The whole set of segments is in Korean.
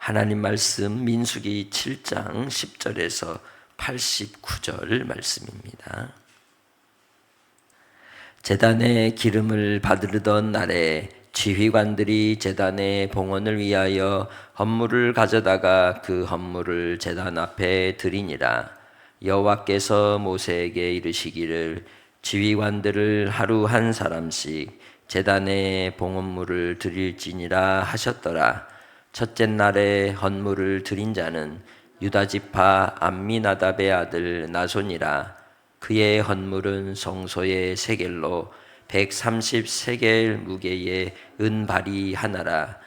하나님 말씀 민수기 7장 10절에서 89절 말씀입니다. 제단에 기름을 바르던 날에 지휘관들이 제단의 봉헌을 위하여 헌물을 가져다가 그 헌물을 제단 앞에 드리니라. 여호와께서 모세에게 이르시기를 지휘관들을 하루 한 사람씩 제단에 봉헌물을 드릴지니라 하셨더라. 첫째 날에 헌물을 드린 자는 유다 지파 암미나답의 아들 나손이라. 그의 헌물은 성소의 세겔로 130세겔 무게의 은발이 하나라.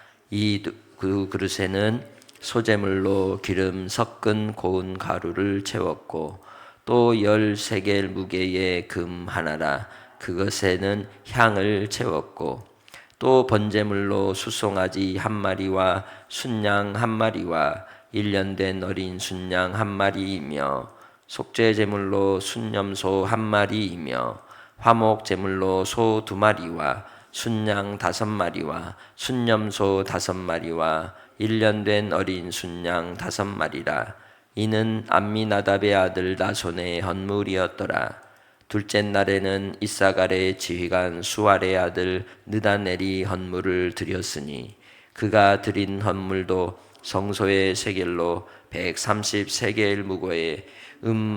그 그릇에는 소재물로 기름 섞은 고운 가루를 채웠고 또 10세겔 무게의 금 하나라. 그것에는 향을 채웠고 또 번제물로 숫송아지 한 마리와 순양 한 마리와 1년 된 어린 순양 한 마리이며 속죄제물로 순염소 한 마리이며 화목제물로 소 2마리와 순양 5마리와 순염소 5마리와 1년 된 어린 순양 5마리라. 이는 암미나답의 아들 나손의 헌물이었더라. 둘째 날에는 이사갈의 지휘관 수알의 아들 느다넬이 헌물을 드렸으니 그가 드린 헌물도 성소의 세겔로 130세겔 무게의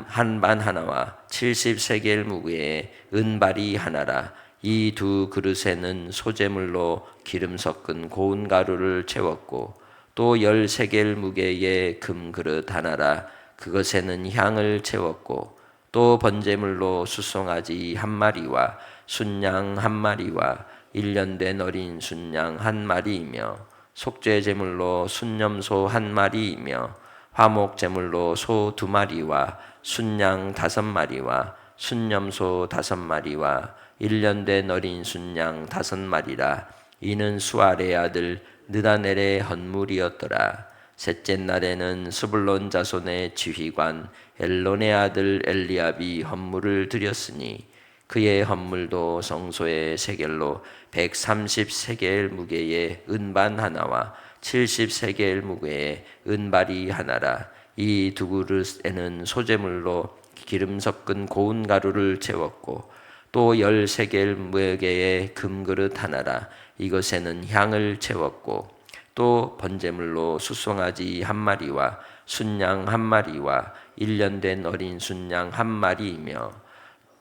한 반 하나와 70세겔 무게의 은발이 하나라. 이 두 그릇에는 소재물로 기름 섞은 고운 가루를 채웠고 또 10세겔 무게의 금 그릇 하나라. 그것에는 향을 채웠고 또 번제물로 숫송아지 한 마리와 순양 한 마리와 1년 된 어린 순양 한 마리이며 속죄제물로 순염소 한 마리이며 화목제물로 소 2마리와 순양 5마리와 순염소 5마리와 1년 된 어린 순양 5마리라. 이는 수알의 아들 느다넬의 헌물이었더라. 셋째 날에는 스불론 자손의 지휘관 엘론의 아들 엘리압이 헌물을 드렸으니 그의 헌물도 성소의 세겔로 130세겔 무게의 은반 하나와 70세겔 무게의 은발이 하나라. 이 두 그릇에는 소재물로 기름 섞은 고운 가루를 채웠고 또 10세겔 무게의 금그릇 하나라. 이것에는 향을 채웠고 또 번제물로 숫송아지 한 마리와 순양 한 마리와 1년 된 어린 순양 한 마리이며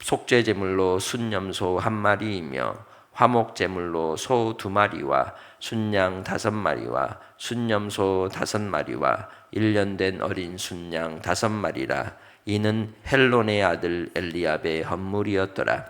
속죄제물로 순염소 한 마리이며 화목제물로 소 2마리와 순양 5마리와 순염소 5마리와 1년 된 어린 순양 5마리라. 이는 헬론의 아들 엘리압의 헌물이었더라.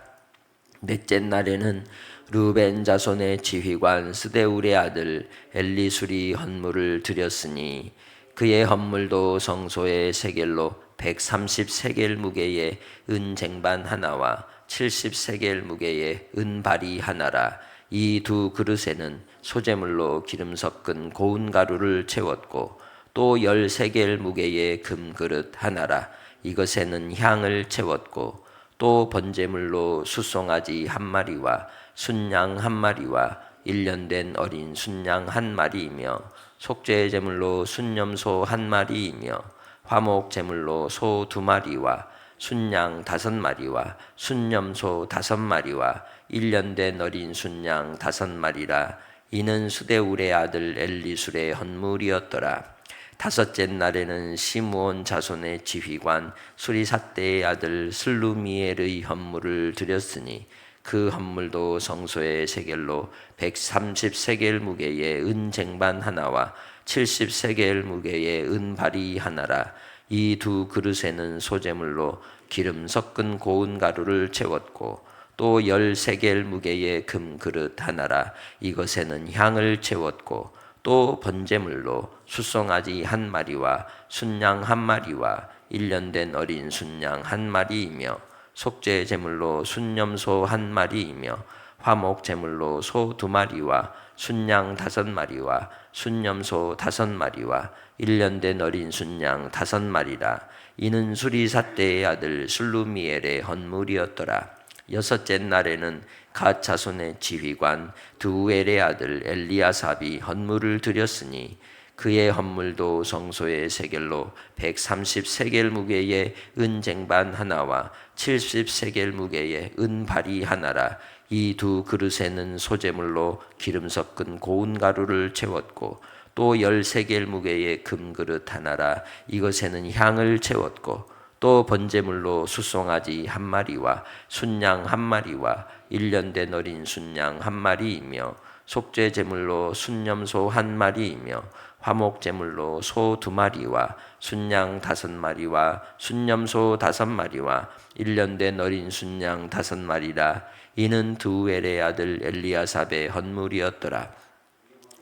넷째 날에는 르벤 자손의 지휘관 스데울의 아들 엘리술이 헌물을 드렸으니 그의 헌물도 성소의 세겔로 130세겔 무게의 은쟁반 하나와 70세겔 무게의 은발이 하나라. 이 두 그릇에는 소재물로 기름 섞은 고운 가루를 채웠고 또 10세겔 무게의 금그릇 하나라. 이것에는 향을 채웠고 또 번제물로 숫송아지 한 마리와 순양 한 마리와 1년 된 어린 순양 한 마리이며 속죄제물로 순염소 한 마리이며 화목제물로 소 2마리와 순양 5마리와 순염소 5마리와 1년 된 어린 순양 5마리라. 이는 스데울의 아들 엘리술의 헌물이었더라. 다섯째 날에는 시므온 자손의 지휘관 수리삿대의 아들 슬루미엘의 헌물을 드렸으니 그 헌물도 성소의 세겔로 130세겔 무게의 은쟁반 하나와 70세겔 무게의 은발이 하나라. 이 두 그릇에는 소재물로 기름 섞은 고운 가루를 채웠고 또 10세겔 무게의 금 그릇 하나라. 이것에는 향을 채웠고 또 번제물로 숫송아지 한 마리와 순양 한 마리와 1년 된 어린 순양 한 마리이며 속죄제물로 순염소 한 마리이며 화목제물로 소 2마리와 순양 5마리와 순염소 5마리와 1년 된 어린 순양 5마리라. 이는 수리삿대의 아들 슬루미엘의 헌물이었더라. 여섯째 날에는 갓 자손의 지휘관 드우엘의 아들 엘리아삽이 헌물을 드렸으니 그의 헌물도 성소의 세겔로 130세겔 무게의 은쟁반 하나와 70세겔 무게의 은발이 하나라. 이 두 그릇에는 소재물로 기름 섞은 고운 가루를 채웠고 또 10세겔 무게의 금그릇 하나라. 이것에는 향을 채웠고 또 번제물로 숫송아지 한 마리와 순양 한 마리와 1년 된 어린 순양 한 마리이며 속죄 제물로 순염소 한 마리이며 화목 제물로 소 2마리와 순양 5마리와 순염소 5마리와 1년 된 어린 순양 5마리라. 이는 두엘의 아들 엘리아삽의 헌물이었더라.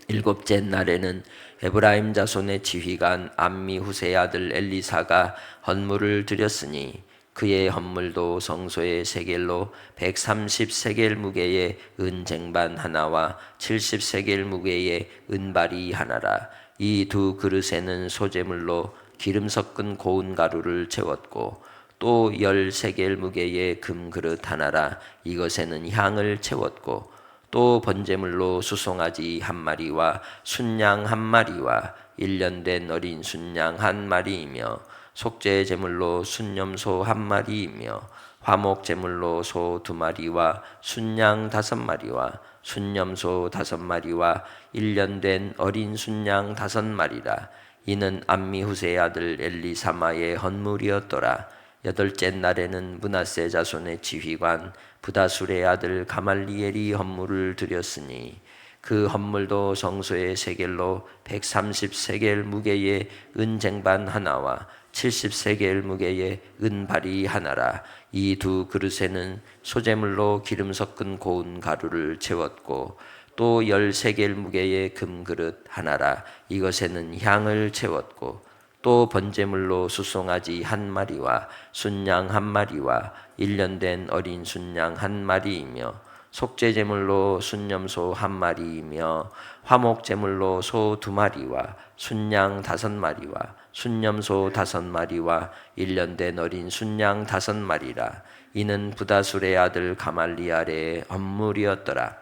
일곱째 날에는 에브라임 자손의 지휘관 암미후세의 아들 엘리사가 헌물을 드렸으니 그의 헌물도 성소의 세겔로 130세겔 무게의 은쟁반 하나와 70세겔 무게의 은발이 하나라. 이 두 그릇에는 소재물로 기름 섞은 고운 가루를 채웠고 또 10세겔 무게의 금그릇 하나라. 이것에는 향을 채웠고 또 번제물로 숫송아지 한 마리와 순양 한 마리와 1년 된 어린 순양 한 마리이며 속죄 제물로 순염소 한 마리이며 화목 제물로 소 2마리와 순양 5마리와 순염소 5마리와 1년 된 어린 순양 5마리라. 이는 암미후세의 아들 엘리사마의 헌물이었더라. 여덟째 날에는 므낫세 자손의 지휘관 부다술의 아들 가말리엘이 헌물을 드렸으니 그 헌물도 성소의 세겔로 130세겔 무게의 은쟁반 하나와 70세겔 무게의 은발이 하나라. 이 두 그릇에는 소재물로 기름 섞은 고운 가루를 채웠고 또 10세겔 무게의 금그릇 하나라. 이것에는 향을 채웠고 또 번제물로 숫송아지 한 마리와 순양 한 마리와 1년 된 어린 순양 한 마리이며 속죄 제물로 순염소 한 마리이며 화목 제물로 소 2마리와 순양 5마리와 순염소 5마리와 1년 된 어린 순양 5마리라. 이는 부다술의 아들 가말리알의 헌물이었더라.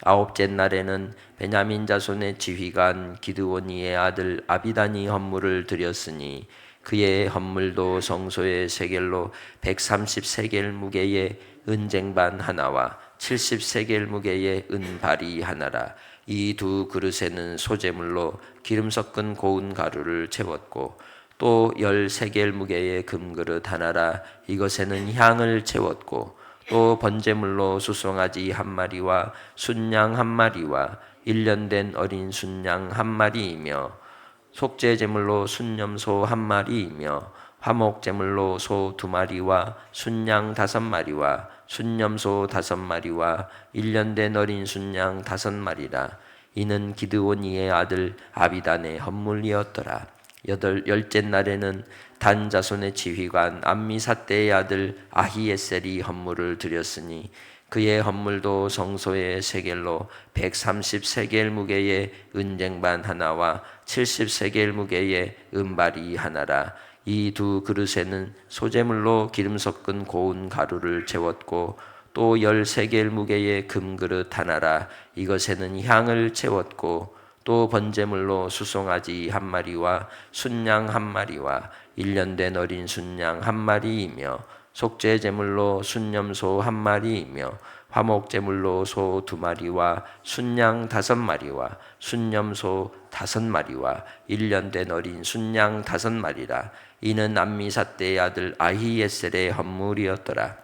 아홉째 날에는 베냐민 자손의 지휘관 기드오니의 아들 아비단이 헌물을 드렸으니 그의 헌물도 성소의 세겔로 130세겔 무게의 은쟁반 하나와 70세겔 무게의 은발이 하나라. 이 두 그릇에는 소재물로 기름 섞은 고운 가루를 채웠고 또 10세겔 무게의 금그릇 하나라. 이것에는 향을 채웠고 또 번제물로 숫송아지 한 마리와 순양 한 마리와 1년 된 어린 순양 한 마리이며 속죄 제물로 순염소 한 마리이며 화목 제물로 소 2마리와 순양 5마리와 순염소 5마리와 1년 된 어린 순양 5마리라. 이는 기드오니의 아들 아비단의 헌물이었더라. 열째 날에는 단 자손의 지휘관 암미사대의 아들 아히에셀이 헌물을 드렸으니 그의 헌물도 성소의 세겔로 130세겔 무게의 은쟁반 하나와 70세겔 무게의 은발이 하나라. 이 두 그릇에는 소재물로 기름 섞은 고운 가루를 채웠고 또 10세겔 무게의 금그릇 하나라. 이것에는 향을 채웠고 또 번제물로 숫송아지 한 마리와 순양 한 마리와 1년 된 어린 순양 한 마리이며 속죄 제물로 순염소 한 마리이며 화목 제물로 소 2마리와 순양 5마리와 순염소 5마리와 1년 된 어린 순양 5마리라. 이는 암미사대의 아들 아히에셀의 헌물이었더라.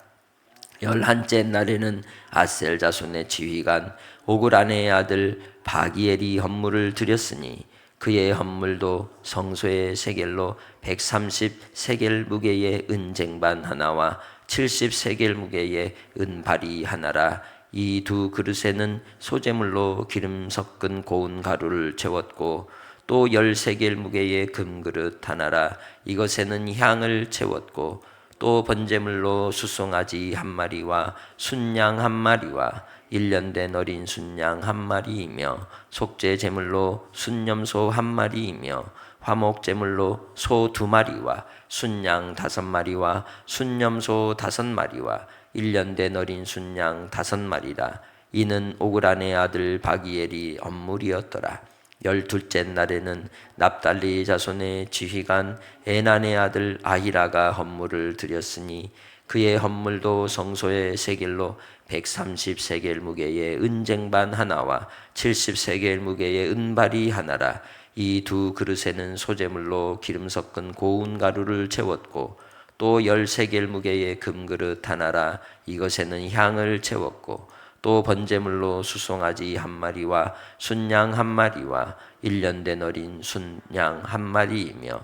11째 날에는 아셀 자손의 지휘관 오그라네의 아들 바기엘이 헌물을 드렸으니 그의 헌물도 성소의 세겔로 130세겔 무게의 은쟁반 하나와 70세겔 무게의 은발이 하나라. 이 두 그릇에는 소재물로 기름 섞은 고운 가루를 채웠고 또 10세겔 무게의 금그릇 하나라. 이것에는 향을 채웠고 또 번제물로 숫송아지 한 마리와 순양 한 마리와 1년 된 어린 순양 한 마리이며 속죄 제물로 순염소 한 마리이며 화목 제물로 소 2마리와 순양 5마리와 순염소 5마리와 1년 된 어린 순양 5마리라. 이는 오그란의 아들 바기엘이 헌물이었더라. 열둘째 날에는 납달리 자손의 지휘관 에난의 아들 아히라가 헌물을 드렸으니 그의 헌물도 성소의 세겔로 130세겔 무게의 은쟁반 하나와 70세겔 무게의 은발이 하나라. 이 두 그릇에는 소재물로 기름 섞은 고운 가루를 채웠고 또 10세겔 무게의 금그릇 하나라. 이것에는 향을 채웠고 또 번제물로 수송아지 한 마리와 순양 한 마리와 1년 된 어린 순양 한 마리이며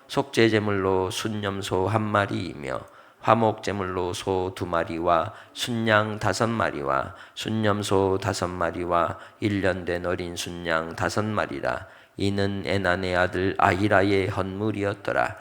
속죄제물로 순염소 한 마리이며 화목제물로 소 2마리와 순양 5마리와 순염소 5마리와 1년 된 어린 순양 5마리라. 이는 에난의 아들 아히라의 헌물이었더라.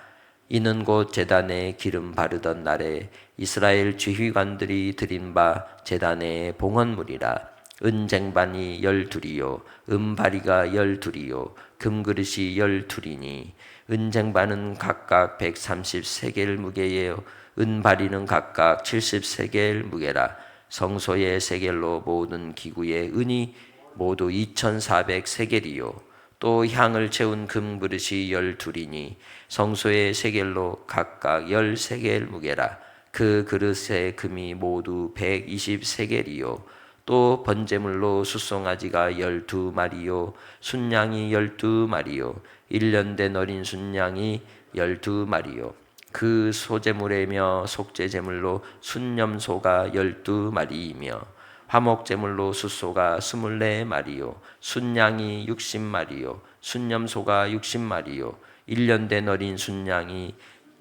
이는 곧 제단에 기름 바르던 날에 이스라엘 지휘관들이 드린 바 제단의 봉헌물이라. 은쟁반이 12이요 은바리가 12이요 금그릇이 12이니 은쟁반은 각각 130세겔 무게예요 은바리는 각각 70세겔 무게라. 성소의 세겔로 모든 기구의 은이 모두 2400세겔이요 또 향을 채운 금그릇이 12이니 성소의 세겔로 각각 10세겔 무게라. 그 그릇의 금이 모두 120세겔이요 또 번제물로 숫송아지가 12마리요 순양이 12마리요 1년 된 어린 순양이 12마리요 그 소제물이며 속죄제물로 순염소가 12마리이며 화목제물로 숫소가 24마리요 순양이 60마리요 순염소가 60마리요 1년 된 어린 순양이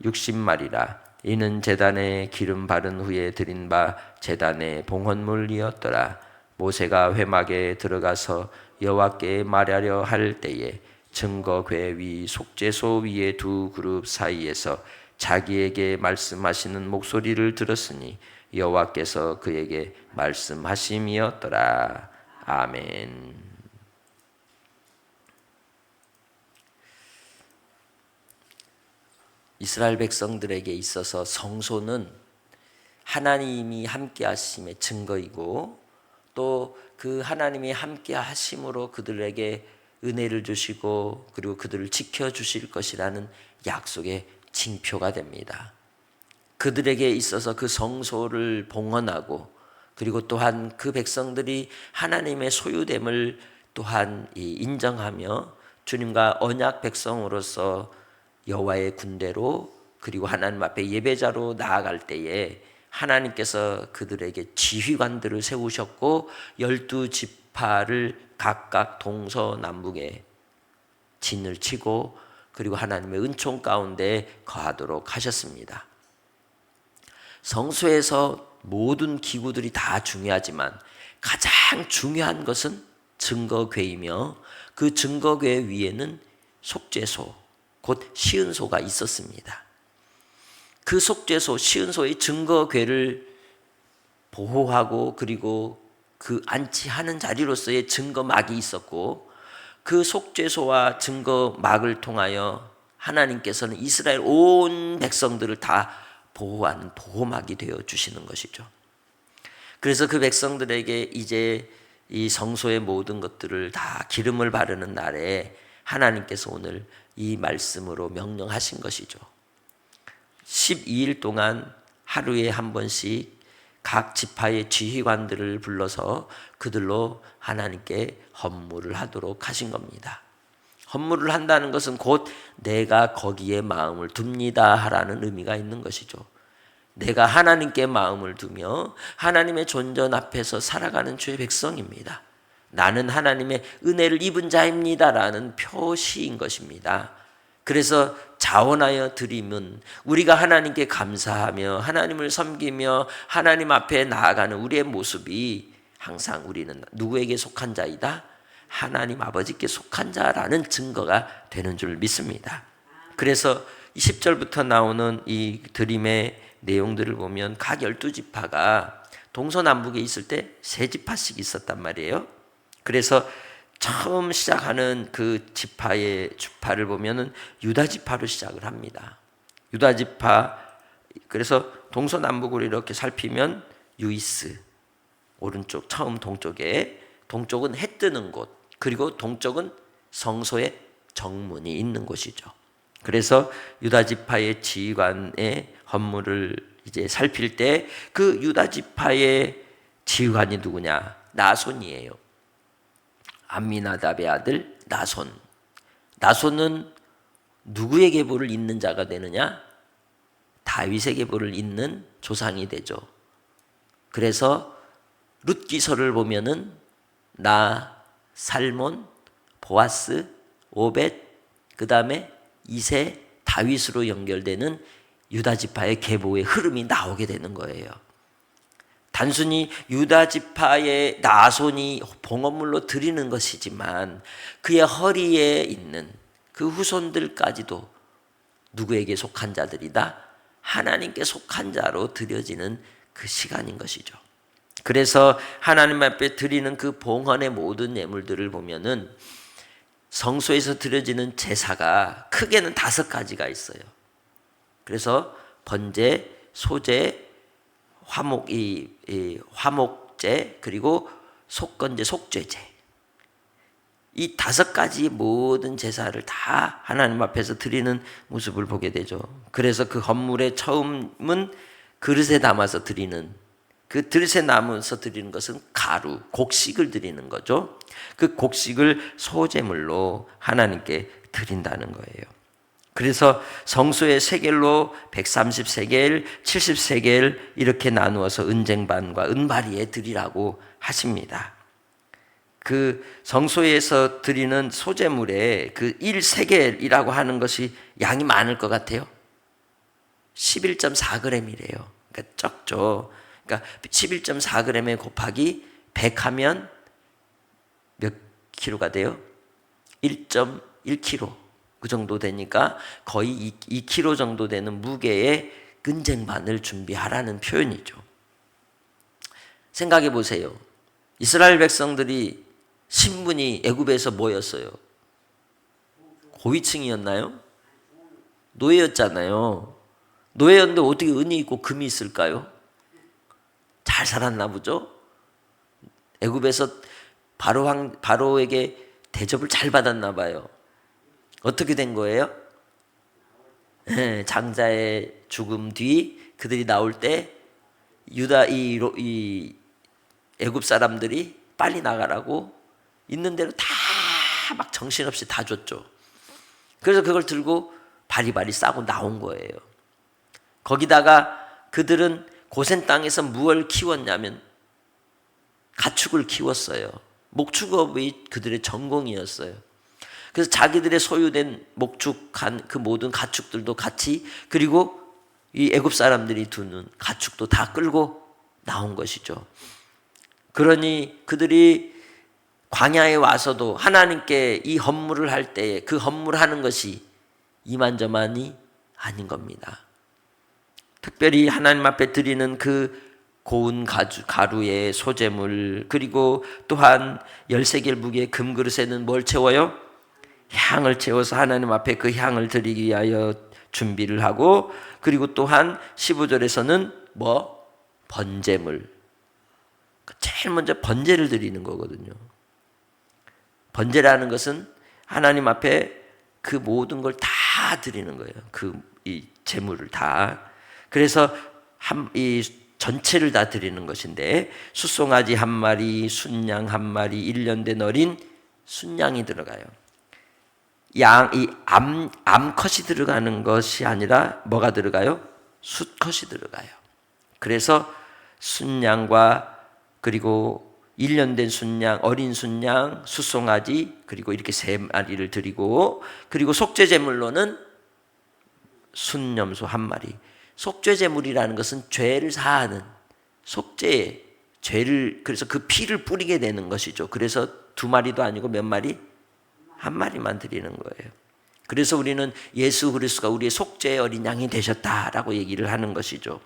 60마리라. 이는 제단에 기름 바른 후에 드린 바 제단의 봉헌물이었더라. 모세가 회막에 들어가서 여호와께 말하려 할 때에 증거궤 위 속죄소 위의 두 그룹 사이에서 자기에게 말씀하시는 목소리를 들었으니 여호와께서 그에게 말씀하심이었더라. 아멘. 이스라엘 백성들에게 있어서 성소는 하나님이 함께 하심의 증거이고 또 그 하나님이 함께 하심으로 그들에게 은혜를 주시고 그리고 그들을 지켜주실 것이라는 약속의 징표가 됩니다. 그들에게 있어서 그 성소를 봉헌하고 그리고 또한 그 백성들이 하나님의 소유됨을 또한 인정하며 주님과 언약 백성으로서 여호와의 군대로 그리고 하나님 앞에 예배자로 나아갈 때에 하나님께서 그들에게 지휘관들을 세우셨고 12지파를 각각 동서남북에 진을 치고 그리고 하나님의 은총 가운데 거하도록 하셨습니다. 성소에서 모든 기구들이 다 중요하지만 가장 중요한 것은 증거궤이며 그 증거궤 위에는 속죄소 곧 시은소가 있었습니다. 그 속죄소 시은소의 증거궤를 보호하고 그리고 그 안치하는 자리로서의 증거막이 있었고 그 속죄소와 증거막을 통하여 하나님께서는 이스라엘 온 백성들을 다 보호하는 보호막이 되어 주시는 것이죠. 그래서 그 백성들에게 이제 이 성소의 모든 것들을 다 기름을 바르는 날에 하나님께서 오늘 이 말씀으로 명령하신 것이죠. 12일 동안 하루에 한 번씩 각 지파의 지휘관들을 불러서 그들로 하나님께 헌물을 하도록 하신 겁니다. 헌물을 한다는 것은 곧 내가 거기에 마음을 둡니다 라는 의미가 있는 것이죠. 내가 하나님께 마음을 두며 하나님의 존전 앞에서 살아가는 주의 백성입니다. 나는 하나님의 은혜를 입은 자입니다 라는 표시인 것입니다. 그래서 자원하여 드림은 우리가 하나님께 감사하며 하나님을 섬기며 하나님 앞에 나아가는 우리의 모습이 항상 우리는 누구에게 속한 자이다? 하나님 아버지께 속한 자라는 증거가 되는 줄 믿습니다. 그래서 10절부터 나오는 이 드림의 내용들을 보면 각 12지파가 동서남북에 있을 때 3지파씩 있었단 말이에요. 그래서 처음 시작하는 그 지파의 주파를 보면은 유다 지파로 시작을 합니다. 유다 지파, 그래서 동서남북으로 이렇게 살피면 유이스, 오른쪽 처음 동쪽에, 동쪽은 해 뜨는 곳, 그리고 동쪽은 성소의 정문이 있는 곳이죠. 그래서 유다 지파의 지휘관의 헌물을 이제 살필 때 그 유다 지파의 지휘관이 누구냐? 나손이에요. 암미나답의 아들 나손. 나손은 누구의 계보를 잇는 자가 되느냐? 다윗의 계보를 잇는 조상이 되죠. 그래서 룻기서를 보면은 나, 살몬, 보아스, 오벳, 그 다음에 이세, 다윗으로 연결되는 유다 지파의 계보의 흐름이 나오게 되는 거예요. 단순히 유다 지파의 나손이 봉헌물로 드리는 것이지만 그의 허리에 있는 그 후손들까지도 누구에게 속한 자들이다? 하나님께 속한 자로 드려지는 그 시간인 것이죠. 그래서 하나님 앞에 드리는 그 봉헌의 모든 예물들을 보면은 성소에서 드려지는 제사가 크게는 5가지가 있어요. 그래서 번제, 소제, 화목제, 그리고 속건제, 속죄제. 이 5가지 모든 제사를 다 하나님 앞에서 드리는 모습을 보게 되죠. 그래서 그 헌물의 처음은 그릇에 담아서 드리는, 그 그릇에 담아서 드리는 것은 가루, 곡식을 드리는 거죠. 그 곡식을 소제물로 하나님께 드린다는 거예요. 그래서 성소의 세겔로 130세겔, 70세겔 이렇게 나누어서 은쟁반과 은바리에 드리라고 하십니다. 그 성소에서 드리는 소제물에 그 1세겔이라고 하는 것이 양이 많을 것 같아요. 11.4g이래요. 그러니까 적죠. 그러니까 11.4g에 곱하기 100 하면 몇 킬로가 돼요? 1.1kg. 그 정도 되니까 거의 2kg 정도 되는 무게의 은쟁반을 준비하라는 표현이죠. 생각해 보세요. 이스라엘 백성들이 신분이 애굽에서 뭐였어요? 고위층이었나요? 노예였잖아요. 노예였는데 어떻게 은이 있고 금이 있을까요? 잘 살았나 보죠? 애굽에서 바로에게 대접을 잘 받았나 봐요. 어떻게 된 거예요? 장자의 죽음 뒤 그들이 나올 때 유다 이 애굽 사람들이 빨리 나가라고 있는 대로 다 막 정신없이 다 줬죠. 그래서 그걸 들고 바리바리 싸고 나온 거예요. 거기다가 그들은 고센 땅에서 무엇을 키웠냐면 가축을 키웠어요. 목축업이 그들의 전공이었어요. 그래서 자기들의 소유된 목축한 그 모든 가축들도 같이, 그리고 이 애굽 사람들이 두는 가축도 다 끌고 나온 것이죠. 그러니 그들이 광야에 와서도 하나님께 이 헌물을 할 때에 그 헌물하는 것이 이만저만이 아닌 겁니다. 특별히 하나님 앞에 드리는 그 고운 가루의 소재물, 그리고 또한 13개 무게의 금그릇에는 뭘 채워요? 향을 채워서 하나님 앞에 그 향을 드리기 위하여 준비를 하고, 그리고 또한 15절에서는 뭐? 번제물. 제일 먼저 번제를 드리는 거거든요. 번제라는 것은 하나님 앞에 그 모든 걸 다 드리는 거예요. 이 제물을 다. 그래서 이 전체를 다 드리는 것인데, 숫송아지 1마리, 순양 1마리, 1년 된 어린 순양이 들어가요. 암컷이 들어가는 것이 아니라 뭐가 들어가요? 숫컷이 들어가요. 그래서 순양과 그리고 1년 된 순양, 어린 순양, 숫송아지, 그리고 이렇게 3마리를 드리고, 그리고 속죄제물로는 순염소 1마리. 속죄제물이라는 것은 죄를 사하는 속죄의 죄를, 그래서 그 피를 뿌리게 되는 것이죠. 그래서 2마리도 아니고 몇 마리? 1마리만 드리는 거예요. 그래서 우리는 예수 그리스도가 우리의 속죄의 어린 양이 되셨다라고 얘기를 하는 것이죠.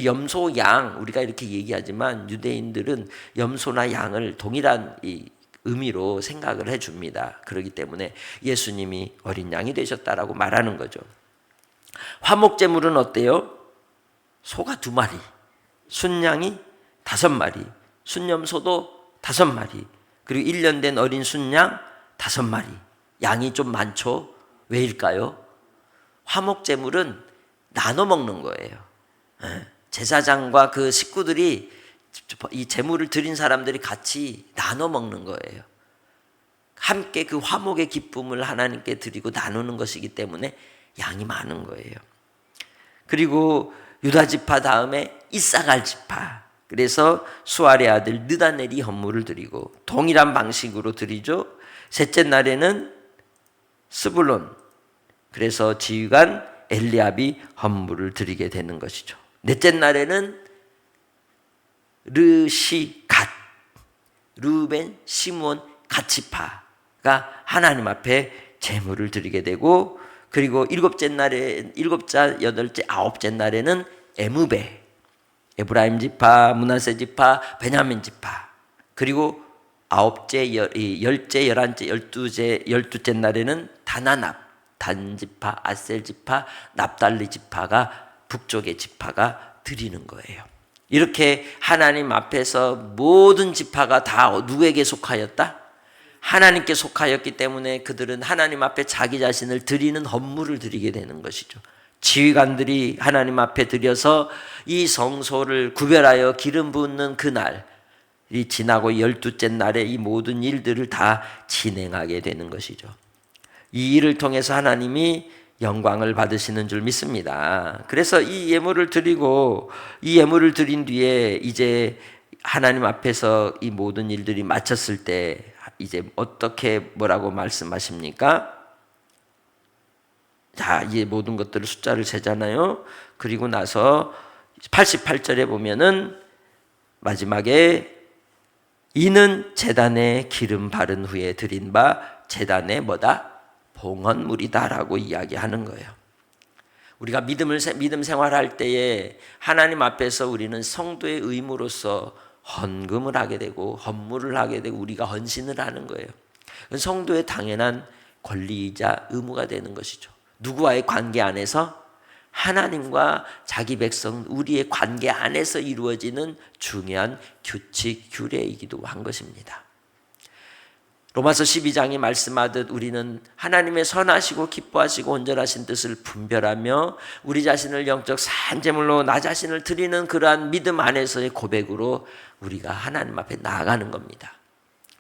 염소, 양, 우리가 이렇게 얘기하지만 유대인들은 염소나 양을 동일한 이 의미로 생각을 해줍니다. 그렇기 때문에 예수님이 어린 양이 되셨다라고 말하는 거죠. 화목제물은 어때요? 소가 2마리, 순양이 5마리, 순염소도 5마리, 그리고 1년 된 어린 순양 5마리. 양이 좀 많죠? 왜일까요? 화목제물은 나눠 먹는 거예요. 제사장과 그 식구들이 이 제물을 드린 사람들이 같이 나눠 먹는 거예요. 함께 그 화목의 기쁨을 하나님께 드리고 나누는 것이기 때문에 양이 많은 거예요. 그리고 유다 지파 다음에 이사갈 지파. 그래서 수알의 아들 느다넬이 헌물을 드리고 동일한 방식으로 드리죠. 셋째 날에는 스불론, 그래서 지휘관 엘리압이 헌물을 드리게 되는 것이죠. 넷째 날에는 르시 갓, 루벤, 시므온, 갓 지파가 하나님 앞에 제물을 드리게 되고, 그리고 일곱째, 여덟째, 아홉째 날에는 에므베, 에브라임 지파, 므낫세 지파, 베냐민 지파, 그리고 아홉째, 열째, 열한째, 열두째 날에는 다나납, 단 지파, 아셀 지파, 납달리 지파가, 북쪽의 지파가 드리는 거예요. 이렇게 하나님 앞에서 모든 지파가 다 누구에게 속하였다? 하나님께 속하였기 때문에 그들은 하나님 앞에 자기 자신을 드리는 헌물을 드리게 되는 것이죠. 지휘관들이 하나님 앞에 드려서 이 성소를 구별하여 기름 붓는 그날이 지나고 12째 날에 이 모든 일들을 다 진행하게 되는 것이죠. 이 일을 통해서 하나님이 영광을 받으시는 줄 믿습니다. 그래서 이 예물을 드리고 이 예물을 드린 뒤에 이제 하나님 앞에서 이 모든 일들이 마쳤을 때 이제 어떻게 뭐라고 말씀하십니까? 자, 이 모든 것들을 숫자를 세잖아요. 그리고 나서 88절에 보면은 마지막에 이는 제단에 기름 바른 후에 드린 바 제단의 뭐다? 봉헌물이다라고 이야기하는 거예요. 우리가 믿음 생활할 때에 하나님 앞에서 우리는 성도의 의무로서 헌금을 하게 되고 헌물을 하게 되고 우리가 헌신을 하는 거예요. 성도의 당연한 권리이자 의무가 되는 것이죠. 누구와의 관계 안에서? 하나님과 자기 백성 우리의 관계 안에서 이루어지는 중요한 규칙 규례이기도 한 것입니다. 로마서 12장이 말씀하듯 우리는 하나님의 선하시고 기뻐하시고 온전하신 뜻을 분별하며 우리 자신을 영적 산제물로 나 자신을 드리는 그러한 믿음 안에서의 고백으로 우리가 하나님 앞에 나아가는 겁니다.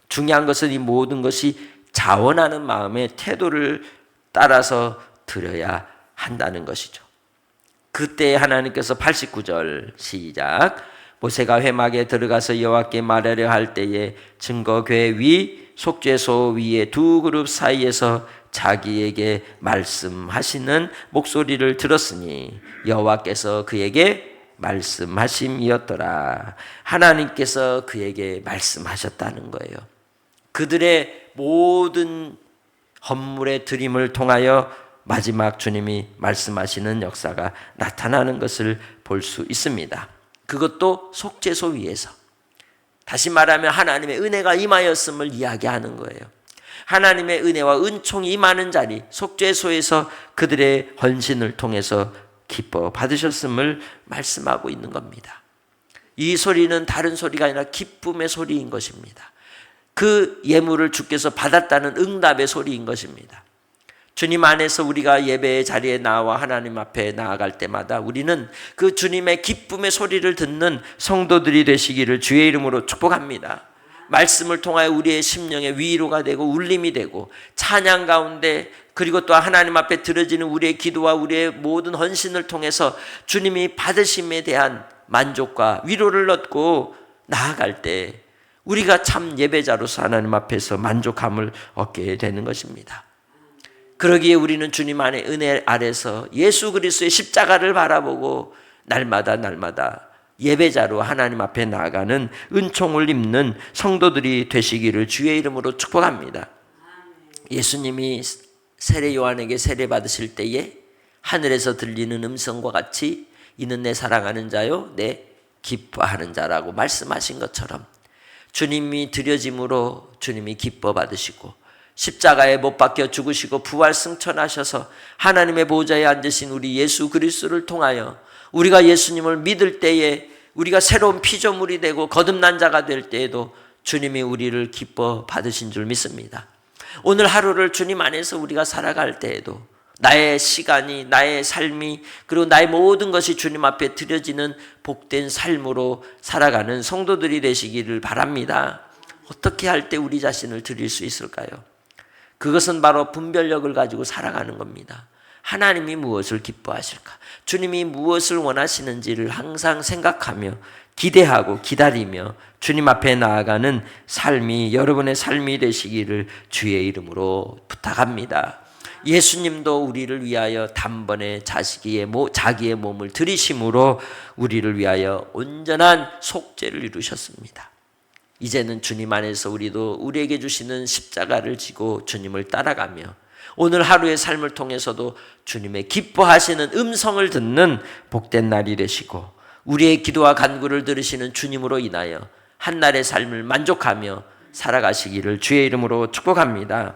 중요한 것은 이 모든 것이 자원하는 마음의 태도를 따라서 드려야 한다는 것이죠. 그때 하나님께서 89절 시작. 모세가 회막에 들어가서 여호와께 말하려 할 때에 증거궤 위 속죄소 위에 두 그룹 사이에서 자기에게 말씀하시는 목소리를 들었으니 여호와께서 그에게 말씀하심이었더라. 하나님께서 그에게 말씀하셨다는 거예요. 그들의 모든 헌물의 드림을 통하여 마지막 주님이 말씀하시는 역사가 나타나는 것을 볼 수 있습니다. 그것도 속죄소 위에서. 다시 말하면 하나님의 은혜가 임하였음을 이야기하는 거예요. 하나님의 은혜와 은총이 임하는 자리, 속죄소에서 그들의 헌신을 통해서 기뻐 받으셨음을 말씀하고 있는 겁니다. 이 소리는 다른 소리가 아니라 기쁨의 소리인 것입니다. 그 예물을 주께서 받았다는 응답의 소리인 것입니다. 주님 안에서 우리가 예배의 자리에 나와 하나님 앞에 나아갈 때마다 우리는 그 주님의 기쁨의 소리를 듣는 성도들이 되시기를 주의 이름으로 축복합니다. 말씀을 통하여 우리의 심령의 위로가 되고 울림이 되고 찬양 가운데 그리고 또 하나님 앞에 드려지는 우리의 기도와 우리의 모든 헌신을 통해서 주님이 받으심에 대한 만족과 위로를 얻고 나아갈 때 우리가 참 예배자로서 하나님 앞에서 만족함을 얻게 되는 것입니다. 그러기에 우리는 주님 안의 은혜 아래서 예수 그리스도의 십자가를 바라보고 날마다 예배자로 하나님 앞에 나아가는 은총을 입는 성도들이 되시기를 주의 이름으로 축복합니다. 예수님이 세례 요한에게 세례 받으실 때에 하늘에서 들리는 음성과 같이 이는 내 사랑하는 자요 내 기뻐하는 자라고 말씀하신 것처럼 주님이 드려짐으로 주님이 기뻐 받으시고 십자가에 못 박혀 죽으시고 부활 승천하셔서 하나님의 보좌에 앉으신 우리 예수 그리스도를 통하여 우리가 예수님을 믿을 때에 우리가 새로운 피조물이 되고 거듭난 자가 될 때에도 주님이 우리를 기뻐 받으신 줄 믿습니다. 오늘 하루를 주님 안에서 우리가 살아갈 때에도 나의 시간이, 나의 삶이, 그리고 나의 모든 것이 주님 앞에 드려지는 복된 삶으로 살아가는 성도들이 되시기를 바랍니다. 어떻게 할 때 우리 자신을 드릴 수 있을까요? 그것은 바로 분별력을 가지고 살아가는 겁니다. 하나님이 무엇을 기뻐하실까? 주님이 무엇을 원하시는지를 항상 생각하며 기대하고 기다리며 주님 앞에 나아가는 삶이 여러분의 삶이 되시기를 주의 이름으로 부탁합니다. 예수님도 우리를 위하여 단번에 자기의 몸을 들이심으로 우리를 위하여 온전한 속죄를 이루셨습니다. 이제는 주님 안에서 우리도 우리에게 주시는 십자가를 지고 주님을 따라가며 오늘 하루의 삶을 통해서도 주님의 기뻐하시는 음성을 듣는 복된 날이 되시고 우리의 기도와 간구를 들으시는 주님으로 인하여 한날의 삶을 만족하며 살아가시기를 주의 이름으로 축복합니다.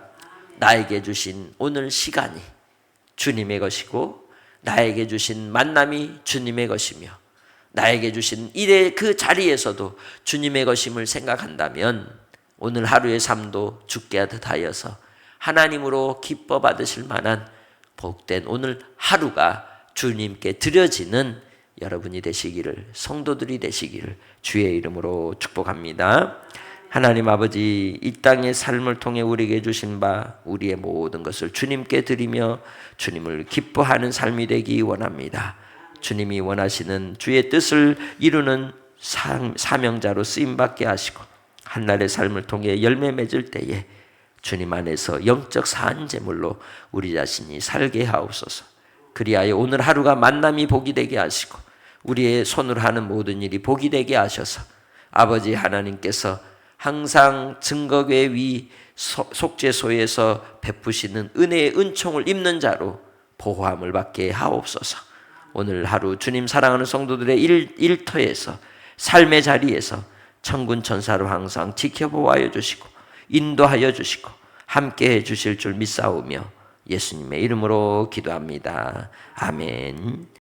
나에게 주신 오늘 시간이 주님의 것이고 나에게 주신 만남이 주님의 것이며 나에게 주신 일의 그 자리에서도 주님의 것임을 생각한다면 오늘 하루의 삶도 주께 하듯하여서 하나님으로 기뻐 받으실 만한 복된 오늘 하루가 주님께 드려지는 여러분이 되시기를, 성도들이 되시기를 주의 이름으로 축복합니다. 하나님 아버지, 이 땅의 삶을 통해 우리에게 주신 바 우리의 모든 것을 주님께 드리며 주님을 기뻐하는 삶이 되기 원합니다. 주님이 원하시는 주의 뜻을 이루는 사명자로 쓰임받게 하시고 한날의 삶을 통해 열매 맺을 때에 주님 안에서 영적 사한제물로 우리 자신이 살게 하옵소서. 그리하여 오늘 하루가 만남이 복이 되게 하시고 우리의 손으로 하는 모든 일이 복이 되게 하셔서 아버지 하나님께서 항상 증거궤 위 속죄소에서 베푸시는 은혜의 은총을 입는 자로 보호함을 받게 하옵소서. 오늘 하루 주님 사랑하는 성도들의 일터에서 삶의 자리에서 천군 천사로 항상 지켜보아여 주시고 인도하여 주시고 함께해 주실 줄 믿사오며 예수님의 이름으로 기도합니다. 아멘.